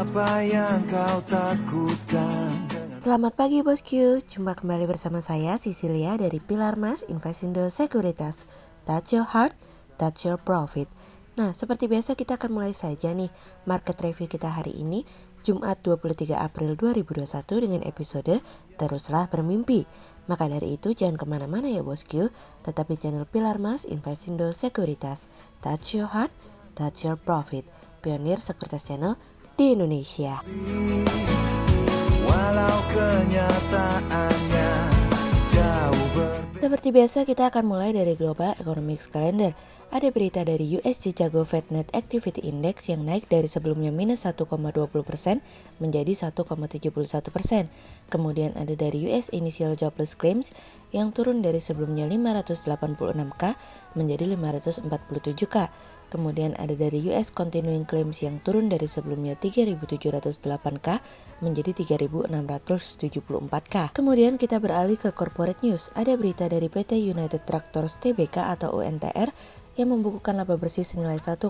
Apa yang kau takutkan? Selamat pagi bosku, jumpa kembali bersama saya Cecilia dari Pilar Mas Investindo Sekuritas. Touch your heart, touch your profit. Nah, seperti biasa kita akan mulai saja nih market review kita hari ini, Jumat 23 April 2021 dengan episode Teruslah Bermimpi. Maka dari itu jangan kemana-mana ya bosku, tetap di channel Pilar Mas Investindo Sekuritas. Touch your heart, touch your profit. Pionir Sekuritas Channel di Indonesia. Walau kenyataannya jauh berbeda. Seperti biasa kita akan mulai dari Global Economics Calendar. Ada berita dari US Chicago Fed Net Activity Index yang naik dari sebelumnya minus 1,20% menjadi 1,71%. Kemudian ada dari US Initial Jobless Claims yang turun dari sebelumnya 586K menjadi 547K. Kemudian ada dari US Continuing Claims yang turun dari sebelumnya 3.708K menjadi 3.674K. Kemudian kita beralih ke Corporate News. Ada berita dari PT United Tractors Tbk atau UNTR yang membukukan laba bersih senilai 1,86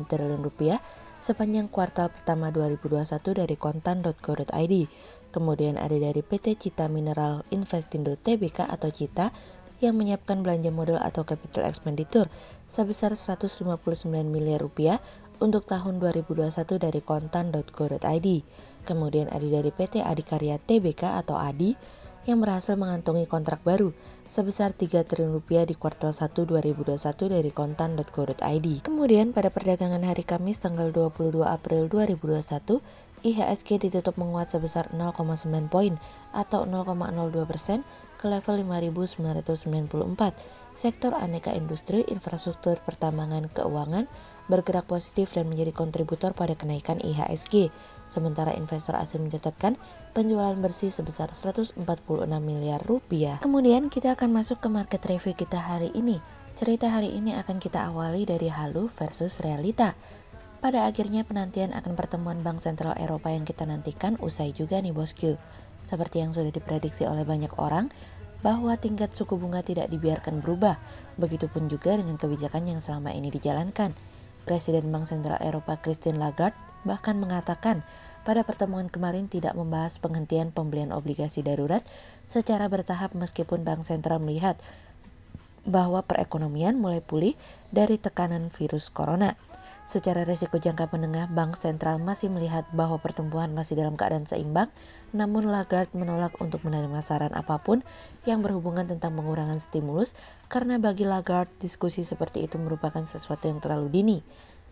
triliun rupiah sepanjang kuartal pertama 2021 dari kontan.co.id. Kemudian ada dari PT Cita Mineral Investindo Tbk atau Cita yang menyiapkan belanja modal atau capital expenditure sebesar 159 miliar rupiah untuk tahun 2021 dari kontan.co.id. Kemudian ada dari PT Adikarya Tbk atau ADI yang berhasil mengantongi kontrak baru sebesar 3 triliun rupiah di kuartal 1 2021 dari kontan.co.id. Kemudian pada perdagangan hari Kamis tanggal 22 April 2021, IHSG ditutup menguat sebesar 0,9 poin atau 0,02% ke level 5.994. Sektor aneka industri, infrastruktur, pertambangan, keuangan bergerak positif dan menjadi kontributor pada kenaikan IHSG. Sementara investor asing mencatatkan penjualan bersih sebesar 146 miliar rupiah. Kemudian kita akan masuk ke market review kita hari ini. Cerita hari ini akan kita awali dari halu versus realita. Pada akhirnya penantian akan pertemuan Bank Sentral Eropa yang kita nantikan usai juga nih bosku. Seperti yang sudah diprediksi oleh banyak orang, bahwa tingkat suku bunga tidak dibiarkan berubah. Begitupun juga dengan kebijakan yang selama ini dijalankan. Presiden Bank Sentral Eropa Christine Lagarde bahkan mengatakan pada pertemuan kemarin tidak membahas penghentian pembelian obligasi darurat secara bertahap meskipun Bank Sentral melihat bahwa perekonomian mulai pulih dari tekanan virus corona. Secara risiko jangka menengah, Bank Sentral masih melihat bahwa pertumbuhan masih dalam keadaan seimbang, namun Lagarde menolak untuk menerima saran apapun yang berhubungan tentang pengurangan stimulus karena bagi Lagarde diskusi seperti itu merupakan sesuatu yang terlalu dini.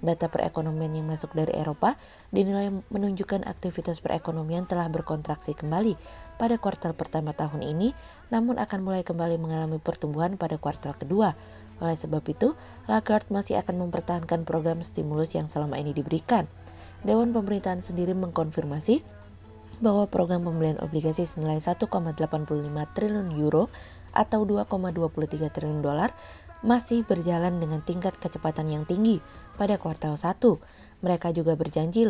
Data perekonomian yang masuk dari Eropa dinilai menunjukkan aktivitas perekonomian telah berkontraksi kembali pada kuartal pertama tahun ini, namun akan mulai kembali mengalami pertumbuhan pada kuartal kedua. Oleh sebab itu, Lagarde masih akan mempertahankan program stimulus yang selama ini diberikan. Dewan Pemerintahan sendiri mengkonfirmasi bahwa program pembelian obligasi senilai 1,85 triliun euro atau 2,23 triliun dolar masih berjalan dengan tingkat kecepatan yang tinggi pada kuartal 1. Mereka juga berjanji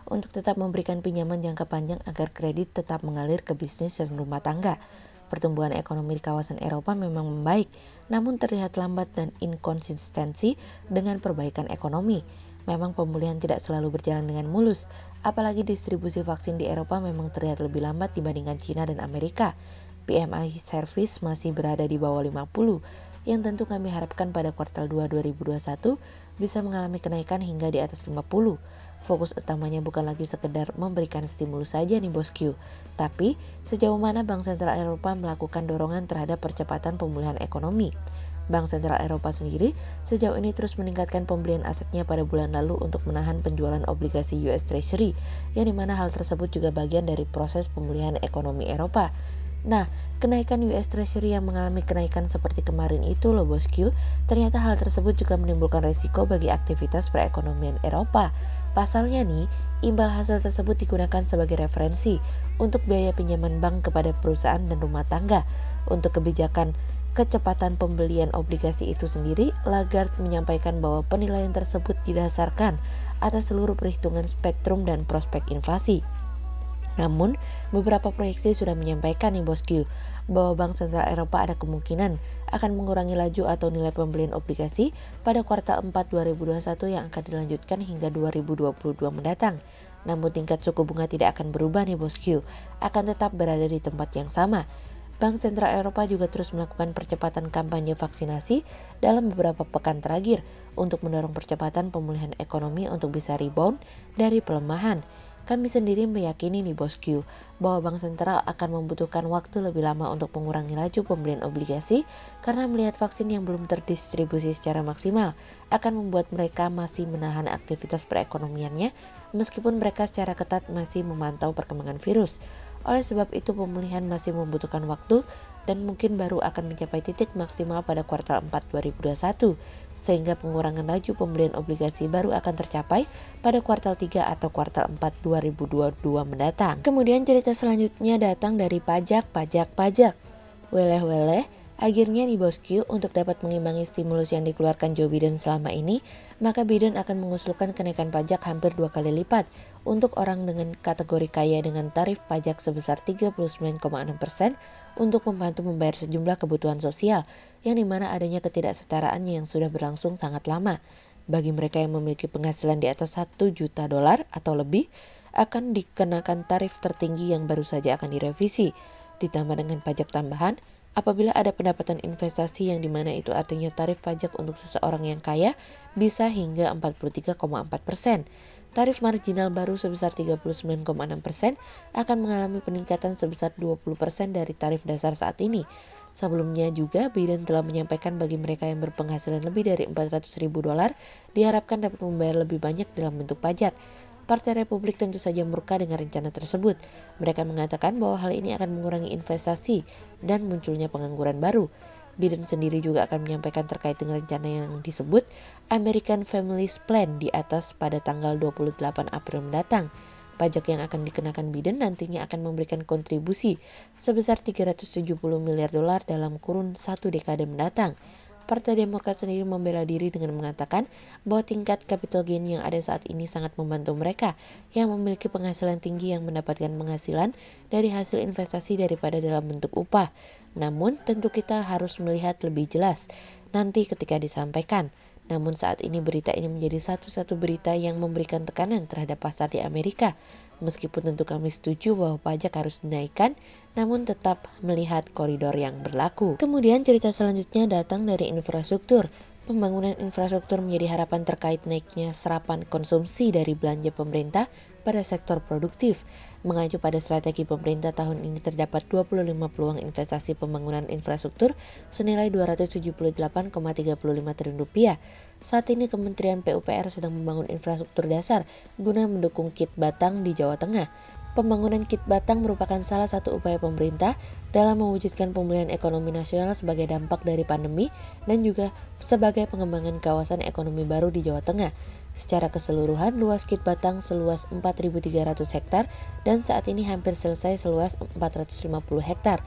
untuk tetap memberikan pinjaman jangka panjang agar kredit tetap mengalir ke bisnis dan rumah tangga. Pertumbuhan ekonomi di kawasan Eropa memang membaik, namun terlihat lambat dan inkonsistensi dengan perbaikan ekonomi. Memang pemulihan tidak selalu berjalan dengan mulus, apalagi distribusi vaksin di Eropa memang terlihat lebih lambat dibandingkan China dan Amerika. PMI service masih berada di bawah 50, yang tentu kami harapkan pada kuartal 2 2021 bisa mengalami kenaikan hingga di atas 50. Fokus utamanya bukan lagi sekedar memberikan stimulus saja nih bosku, tapi sejauh mana Bank Sentral Eropa melakukan dorongan terhadap percepatan pemulihan ekonomi. Bank Sentral Eropa sendiri sejauh ini terus meningkatkan pembelian asetnya pada bulan lalu untuk menahan penjualan obligasi US Treasury, yang dimana hal tersebut juga bagian dari proses pemulihan ekonomi Eropa. Nah, kenaikan US Treasury yang mengalami kenaikan seperti kemarin itu bosku, ternyata hal tersebut juga menimbulkan resiko bagi aktivitas perekonomian Eropa. Pasalnya nih, imbal hasil tersebut digunakan sebagai referensi untuk biaya pinjaman bank kepada perusahaan dan rumah tangga. Untuk kebijakan kecepatan pembelian obligasi itu sendiri, Lagarde menyampaikan bahwa penilaian tersebut didasarkan atas seluruh perhitungan spektrum dan prospek inflasi. Namun, beberapa proyeksi sudah menyampaikan nih bosku, bahwa Bank Sentral Eropa ada kemungkinan akan mengurangi laju atau nilai pembelian obligasi pada kuartal 4 2021 yang akan dilanjutkan hingga 2022 mendatang. Namun tingkat suku bunga tidak akan berubah nih bosku, akan tetap berada di tempat yang sama. Bank Sentral Eropa juga terus melakukan percepatan kampanye vaksinasi dalam beberapa pekan terakhir untuk mendorong percepatan pemulihan ekonomi untuk bisa rebound dari pelemahan. Kami sendiri meyakini nih bosku, bahwa Bank Sentral akan membutuhkan waktu lebih lama untuk mengurangi laju pembelian obligasi karena melihat vaksin yang belum terdistribusi secara maksimal akan membuat mereka masih menahan aktivitas perekonomiannya meskipun mereka secara ketat masih memantau perkembangan virus. Oleh sebab itu pemulihan masih membutuhkan waktu dan mungkin baru akan mencapai titik maksimal pada kuartal 4 2021, sehingga pengurangan laju pembelian obligasi baru akan tercapai pada kuartal 3 atau kuartal 4 2022 mendatang. Kemudian cerita selanjutnya datang dari pajak. Weleh-weleh, akhirnya nih bosku, untuk dapat mengimbangi stimulus yang dikeluarkan Joe Biden selama ini, maka Biden akan mengusulkan kenaikan pajak hampir 2 kali lipat untuk orang dengan kategori kaya dengan tarif pajak sebesar 39,6% untuk membantu membayar sejumlah kebutuhan sosial yang dimana adanya ketidaksetaraan yang sudah berlangsung sangat lama. Bagi mereka yang memiliki penghasilan di atas $1 juta atau lebih, akan dikenakan tarif tertinggi yang baru saja akan direvisi, ditambah dengan pajak tambahan apabila ada pendapatan investasi yang dimana itu artinya tarif pajak untuk seseorang yang kaya bisa hingga 43,4%. Tarif marginal baru sebesar 39,6% akan mengalami peningkatan sebesar 20% dari tarif dasar saat ini. Sebelumnya juga Biden telah menyampaikan bagi mereka yang berpenghasilan lebih dari $400.000 diharapkan dapat membayar lebih banyak dalam bentuk pajak. Partai Republik tentu saja murka dengan rencana tersebut. Mereka mengatakan bahwa hal ini akan mengurangi investasi dan munculnya pengangguran baru. Biden sendiri juga akan menyampaikan terkait dengan rencana yang disebut American Families Plan di atas pada tanggal 28 April mendatang. Pajak yang akan dikenakan Biden nantinya akan memberikan kontribusi sebesar $370 miliar dalam kurun 1 dekade mendatang. Partai Demokrat sendiri membela diri dengan mengatakan bahwa tingkat capital gain yang ada saat ini sangat membantu mereka yang memiliki penghasilan tinggi yang mendapatkan penghasilan dari hasil investasi daripada dalam bentuk upah. Namun tentu kita harus melihat lebih jelas nanti ketika disampaikan. Namun saat ini berita ini menjadi satu-satu berita yang memberikan tekanan terhadap pasar di Amerika. Meskipun tentu kami setuju bahwa pajak harus dinaikkan, namun tetap melihat koridor yang berlaku. Kemudian cerita selanjutnya datang dari infrastruktur. Pembangunan infrastruktur menjadi harapan terkait naiknya serapan konsumsi dari belanja pemerintah pada sektor produktif. Mengacu pada strategi pemerintah tahun ini terdapat 25 peluang investasi pembangunan infrastruktur senilai Rp278,35 triliun. Saat ini Kementerian PUPR sedang membangun infrastruktur dasar guna mendukung KIT Batang di Jawa Tengah. Pembangunan KIT Batang merupakan salah satu upaya pemerintah dalam mewujudkan pemulihan ekonomi nasional sebagai dampak dari pandemi dan juga sebagai pengembangan kawasan ekonomi baru di Jawa Tengah. Secara keseluruhan, luas KIT Batang seluas 4.300 hektar dan saat ini hampir selesai seluas 450 hektar.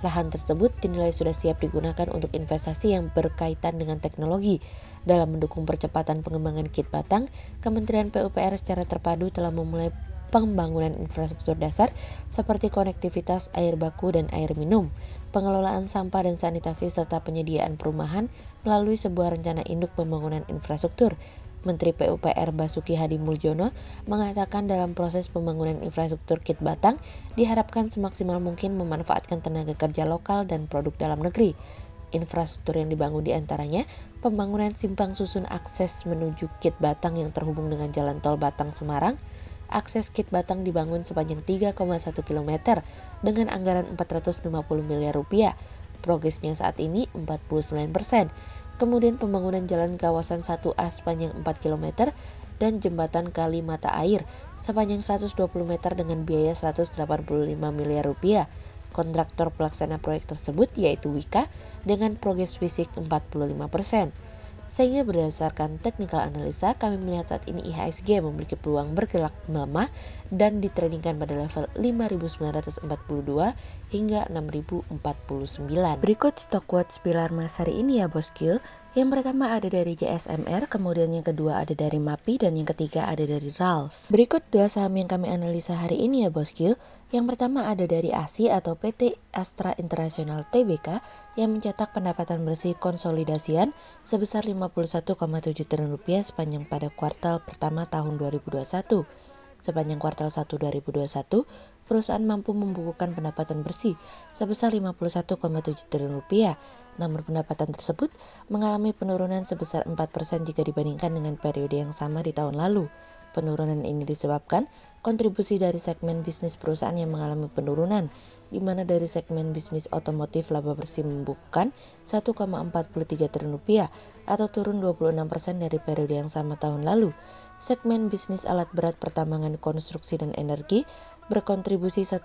Lahan tersebut dinilai sudah siap digunakan untuk investasi yang berkaitan dengan teknologi. Dalam mendukung percepatan pengembangan KIT Batang, Kementerian PUPR secara terpadu telah memulai pembangunan infrastruktur dasar seperti konektivitas air baku dan air minum, pengelolaan sampah dan sanitasi serta penyediaan perumahan melalui sebuah rencana induk pembangunan infrastruktur. Menteri PUPR Basuki Hadi Muljono mengatakan dalam proses pembangunan infrastruktur KIT Batang diharapkan semaksimal mungkin memanfaatkan tenaga kerja lokal dan produk dalam negeri. Infrastruktur yang dibangun diantaranya pembangunan simpang susun akses menuju KIT Batang yang terhubung dengan jalan tol Batang-Semarang. Akses KIT Batang dibangun sepanjang 3,1 km dengan anggaran Rp450 miliar. Progresnya saat ini 49%. Kemudian pembangunan jalan kawasan 1A sepanjang 4 km dan jembatan kali mata air sepanjang 120 meter dengan biaya Rp185 miliar. Kontraktor pelaksana proyek tersebut yaitu Wika dengan progres fisik 45%. Sehingga berdasarkan technical analisa, kami melihat saat ini IHSG memiliki peluang bergerak melemah dan ditradingkan pada level 5.942 hingga 6.049. Berikut stock watch pilar emas hari ini ya bosku. Yang pertama ada dari JSMR, kemudian yang kedua ada dari MAPI, dan yang ketiga ada dari RALS. Berikut dua saham yang kami analisa hari ini ya bosku. Yang pertama ada dari ASI atau PT Astra International Tbk yang mencetak pendapatan bersih konsolidasian sebesar Rp51,7 triliun sepanjang pada kuartal pertama tahun 2021. Sepanjang kuartal 1 2021, perusahaan mampu membukukan pendapatan bersih sebesar 51,7 triliun rupiah. Namun pendapatan tersebut mengalami penurunan sebesar 4% jika dibandingkan dengan periode yang sama di tahun lalu. Penurunan ini disebabkan kontribusi dari segmen bisnis perusahaan yang mengalami penurunan, di mana dari segmen bisnis otomotif laba bersih membukukan 1,43 triliun rupiah atau turun 26% dari periode yang sama tahun lalu. Segmen bisnis alat berat pertambangan, konstruksi, dan energi berkontribusi 1,09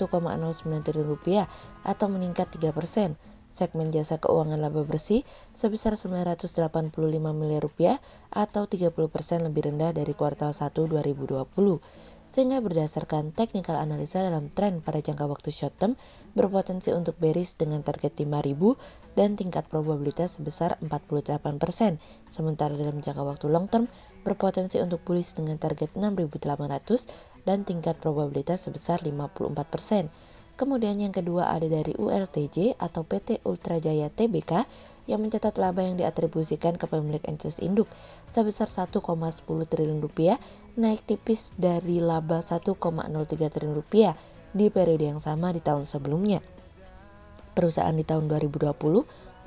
triliun rupiah atau meningkat 3%. Segmen jasa keuangan laba bersih sebesar 985 miliar rupiah atau 30% lebih rendah dari kuartal 1 2020. Sehingga berdasarkan technical analisa dalam tren pada jangka waktu short term berpotensi untuk bearish dengan target 5.000 dan tingkat probabilitas sebesar 48%. Sementara dalam jangka waktu long term berpotensi untuk bullish dengan target 6.800 dan tingkat probabilitas sebesar 54%. Kemudian yang kedua ada dari ULTJ atau PT Ultra Jaya Tbk yang mencatat laba yang diatribusikan ke pemilik entitas induk sebesar 1,10 triliun rupiah, naik tipis dari laba 1,03 triliun rupiah di periode yang sama di tahun sebelumnya. Perusahaan di tahun 2020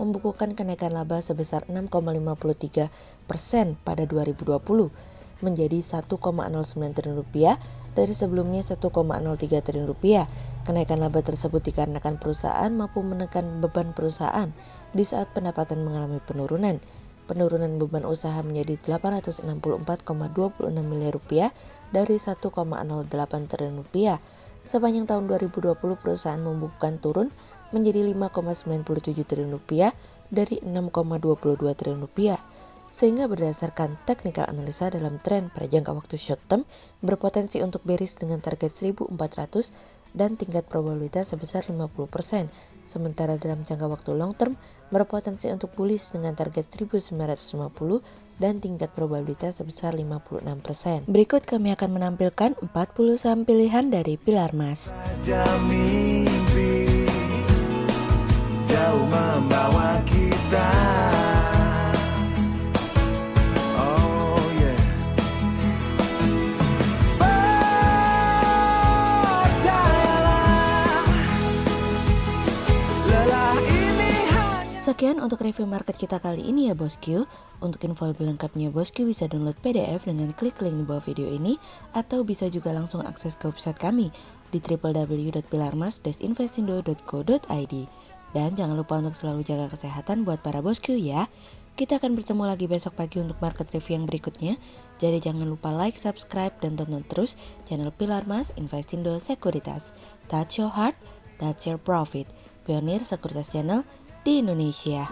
membukukan kenaikan laba sebesar 6,53% pada 2020 menjadi 1,09 triliun rupiah dari sebelumnya 1,03 triliun rupiah. Kenaikan laba tersebut dikarenakan perusahaan mampu menekan beban perusahaan di saat pendapatan mengalami penurunan. Penurunan beban usaha menjadi 864,26 miliar rupiah dari 1,08 triliun rupiah. Sepanjang tahun 2020 perusahaan membukukan turun menjadi 5,97 triliun rupiah dari 6,22 triliun rupiah. Sehingga berdasarkan technical analisa dalam tren pada jangka waktu short term berpotensi untuk bearish dengan target 1.400 dan tingkat probabilitas sebesar 50%. Sementara dalam jangka waktu long term berpotensi untuk bullish dengan target 1.950 dan tingkat probabilitas sebesar 56%. Berikut kami akan menampilkan 40 saham pilihan dari Pilar Mas. Mimpi jauh membawa kita. Sekian untuk review market kita kali ini ya bosku. Untuk info lebih lengkapnya bosku bisa download PDF dengan klik link di bawah video ini atau bisa juga langsung akses ke website kami di www.pilarmas-investindo.co.id. Dan jangan lupa untuk selalu jaga kesehatan buat para bosku ya. Kita akan bertemu lagi besok pagi untuk market review yang berikutnya. Jadi jangan lupa like, subscribe, dan tonton terus channel Pilar Mas Investindo Sekuritas. Touch your heart, touch your profit. Pionir Sekuritas Channel di Indonesia.